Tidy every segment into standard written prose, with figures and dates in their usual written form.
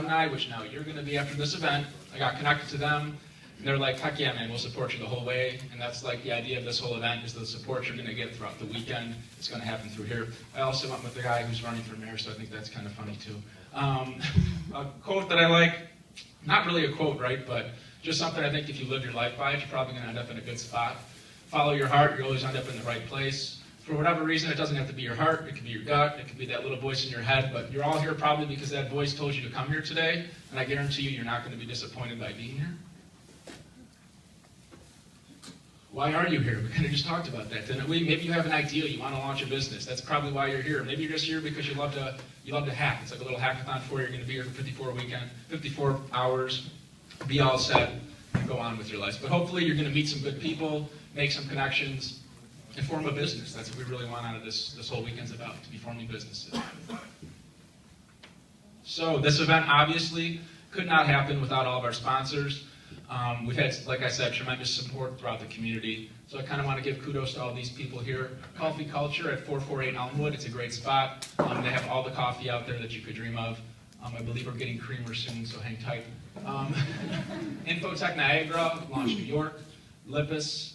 alumni, which now you're going to be after this event. I got connected to them, and they're like, heck yeah, man, we'll support you the whole way. And that's like the idea of this whole event is the support you're going to get throughout the weekend. It's going to happen through here. I also went with the guy who's running for mayor, so I think that's kind of funny too. A quote that I like, not really a quote, right, but just something I think if you live your life by it, you're probably going to end up in a good spot. Follow your heart, you always end up in the right place. For whatever reason, it doesn't have to be your heart, it could be your gut, it could be that little voice in your head, but you're all here probably because that voice told you to come here today, and I guarantee you, you're not going to be disappointed by being here. Why are you here? We kind of just talked about that, didn't we? Maybe you have an idea, you want to launch a business. That's probably why you're here. Maybe you're just here because you love to hack. It's like a little hackathon for you. You're going to be here for 54 hours, be all set, and go on with your life. But hopefully you're going to meet some good people, make some connections, and form a business. That's what we really want out of this whole weekend's about, to be forming businesses. So this event obviously could not happen without all of our sponsors. We've had, like I said, tremendous support throughout the community. So I kind of want to give kudos to all these people here. Coffee Culture at 448 Elmwood, it's a great spot. They have all the coffee out there that you could dream of. I believe we're getting creamer soon, so hang tight. Infotech Niagara, Launch New York, Lippis,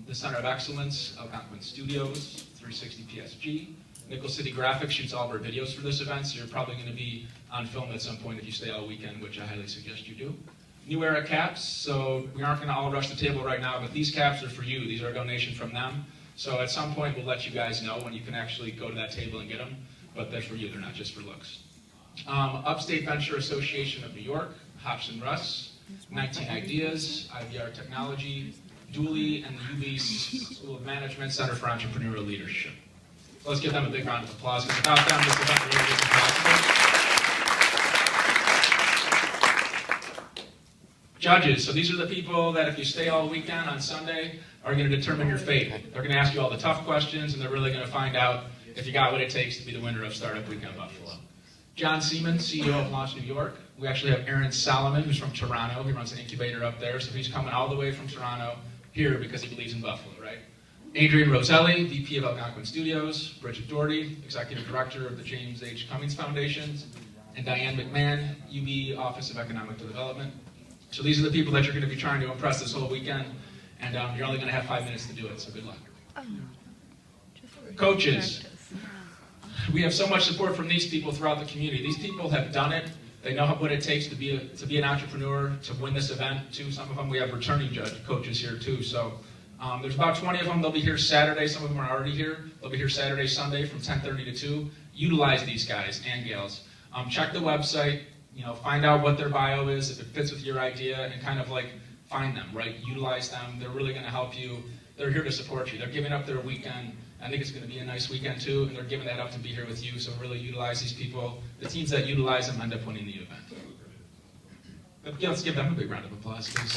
the Center of Excellence, Algonquin Studios, 360 PSG. Nickel City Graphics shoots all of our videos for this event, so you're probably going to be on film at some point if you stay all weekend, which I highly suggest you do. New Era caps, so we aren't going to all rush the table right now, but these caps are for you. These are a donation from them. So at some point, we'll let you guys know when you can actually go to that table and get them, but they're for you. They're not just for looks. Upstate Venture Association of New York, Hobson Russ, 19 Ideas, IVR Technology, Dooley, and the UB School of Management Center for Entrepreneurial Leadership. So let's give them a big round of applause, because without them, this event really isn't possible. Judges, so these are the people that if you stay all weekend on Sunday are going to determine your fate. They're going to ask you all the tough questions, and they're really going to find out if you got what it takes to be the winner of Startup Weekend Buffalo. John Seaman, CEO of Launch New York. We actually have Aaron Solomon, who's from Toronto. He runs an incubator up there, so he's coming all the way from Toronto here because he believes in Buffalo, right? Adrian Roselli, VP of Algonquin Studios. Bridget Doherty, Executive Director of the James H. Cummings Foundation. And Diane McMahon, UB Office of Economic Development. So these are the people that you're going to be trying to impress this whole weekend, and you're only going to have 5 minutes to do it, so good luck. Coaches. We have so much support from these people throughout the community. These people have done it. They know what it takes to be an entrepreneur, to win this event, too. Some of them, we have returning coaches here, too. So there's about 20 of them. They'll be here Saturday. Some of them are already here. They'll be here Saturday, Sunday from 10:30 to 2. Utilize these guys and gals. Check the website. Find out what their bio is, if it fits with your idea, and kind of like find them, right? Utilize them. They're really going to help you. They're here to support you. They're giving up their weekend. I think it's going to be a nice weekend too, and they're giving that up to be here with you. So really utilize these people. The teams that utilize them end up winning the event. But let's give them a big round of applause, please.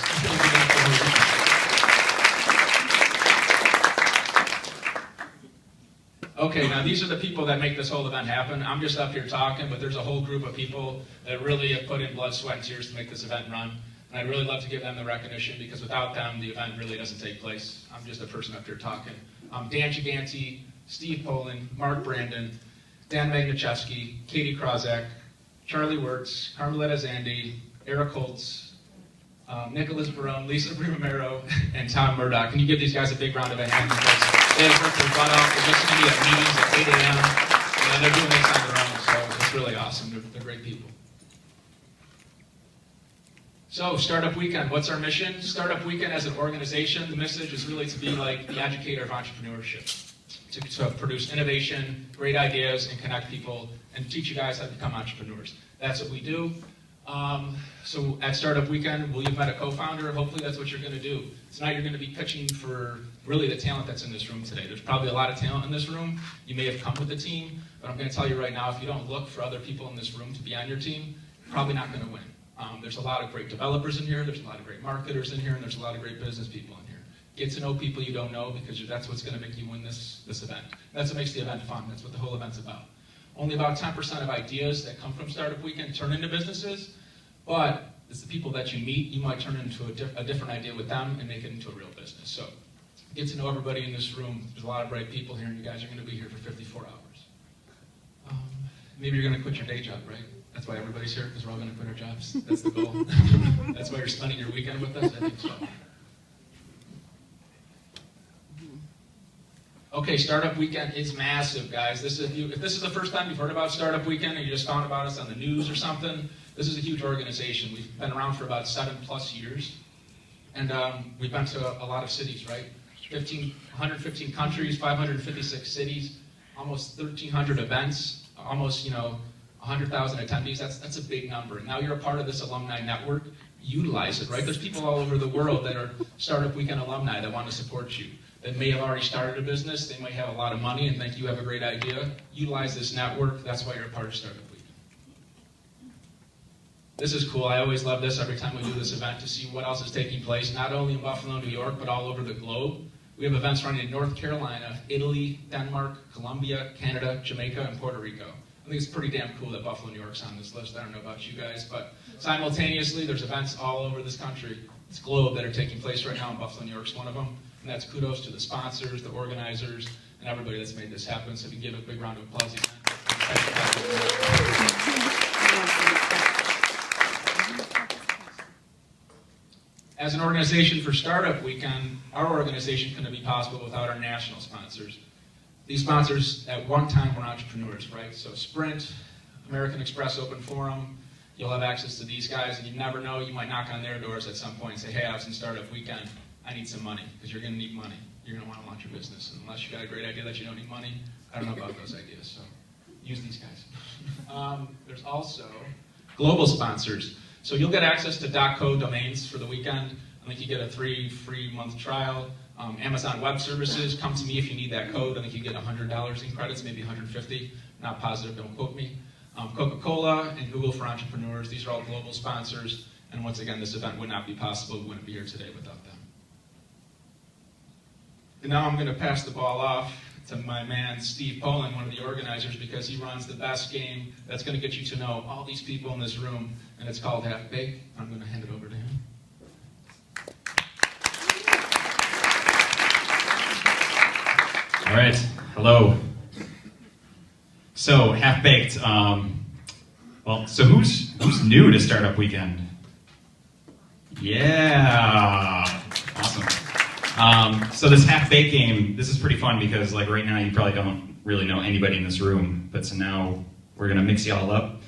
Okay, now these are the people that make this whole event happen. I'm just up here talking, but there's a whole group of people that really have put in blood, sweat, and tears to make this event run. And I'd really love to give them the recognition, because without them, the event really doesn't take place. I'm just a person up here talking. Dan Gigante, Steve Poland, Mark Brandon, Dan Magnacheski, Katie Krozak, Charlie Wirtz, Carmelita Zandi, Eric Holtz, Nicholas Barone, Lisa Primamero, and Tom Murdoch. Can you give these guys a big round of a hand? They have worked their butt off. They're listening to me at meetings at 8 a.m. And they're doing this on their own, so it's really awesome. They're great people. So, Startup Weekend, what's our mission? Startup Weekend as an organization, the message is really to be like the educator of entrepreneurship, to produce innovation, great ideas, and connect people, and teach you guys how to become entrepreneurs. That's what we do. So at Startup Weekend, you've met a co-founder. Hopefully that's what you're going to do. Tonight you're going to be pitching for really the talent that's in this room today. There's probably a lot of talent in this room. You may have come with the team, but I'm going to tell you right now, if you don't look for other people in this room to be on your team, you're probably not going to win. There's a lot of great developers in here, there's a lot of great marketers in here, and there's a lot of great business people in here. Get to know people you don't know, because that's what's going to make you win this event. That's what makes the event fun. That's what the whole event's about. Only about 10% of ideas that come from Startup Weekend turn into businesses, but it's the people that you meet, you might turn into a different idea with them and make it into a real business. So get to know everybody in this room. There's a lot of bright people here, and you guys are going to be here for 54 hours. Maybe you're going to quit your day job, right? That's why everybody's here, because we're all going to quit our jobs. That's the goal. That's why you're spending your weekend with us? I think so. Okay, Startup Weekend is massive, guys. If this is the first time you've heard about Startup Weekend and you just found about us on the news or something, this is a huge organization. We've been around for about 7+ years. And we've been to a lot of cities, right? 115 countries, 556 cities, almost 1,300 events, almost 100,000 attendees. That's a big number. Now you're a part of this alumni network. Utilize it, right? There's people all over the world that are Startup Weekend alumni that want to support you. That may have already started a business, they might have a lot of money and think you have a great idea. Utilize this network, that's why you're a part of Startup Weekend. This is cool, I always love this every time we do this event to see what else is taking place, not only in Buffalo, New York, but all over the globe. We have events running in North Carolina, Italy, Denmark, Colombia, Canada, Jamaica, and Puerto Rico. I think it's pretty damn cool that Buffalo, New York's on this list. I don't know about you guys, but simultaneously, there's events all over this country, this globe, that are taking place right now, and Buffalo, New York's one of them. And that's kudos to the sponsors, the organizers, and everybody that's made this happen. So if you give a big round of applause again. As an organization for Startup Weekend, our organization couldn't be possible without our national sponsors. These sponsors at one time were entrepreneurs, right? So Sprint, American Express Open Forum, you'll have access to these guys, and you never know, you might knock on their doors at some point and say, hey, I was in Startup Weekend. I need some money, because you're going to need money. You're going to want to launch your business. And unless you got a great idea that you don't need money, I don't know about those ideas, so use these guys. There's also global sponsors. So you'll get access to .co domains for the weekend. I think you get a 3 free month trial. Amazon Web Services, come to me if you need that code. I think you get $100 in credits, maybe $150. Not positive, don't quote me. Coca-Cola and Google for Entrepreneurs. These are all global sponsors. And once again, this event would not be possible. We wouldn't be here today without them. And now I'm going to pass the ball off to my man, Steve Poland, one of the organizers, because he runs the best game that's going to get you to know all these people in this room, and it's called Half Baked. I'm going to hand it over to him. All right, hello. So, Half Baked. So who's new to Startup Weekend? Yeah, awesome. So this half-baked game, this is pretty fun because like right now you probably don't really know anybody in this room, but so now we're gonna mix y'all up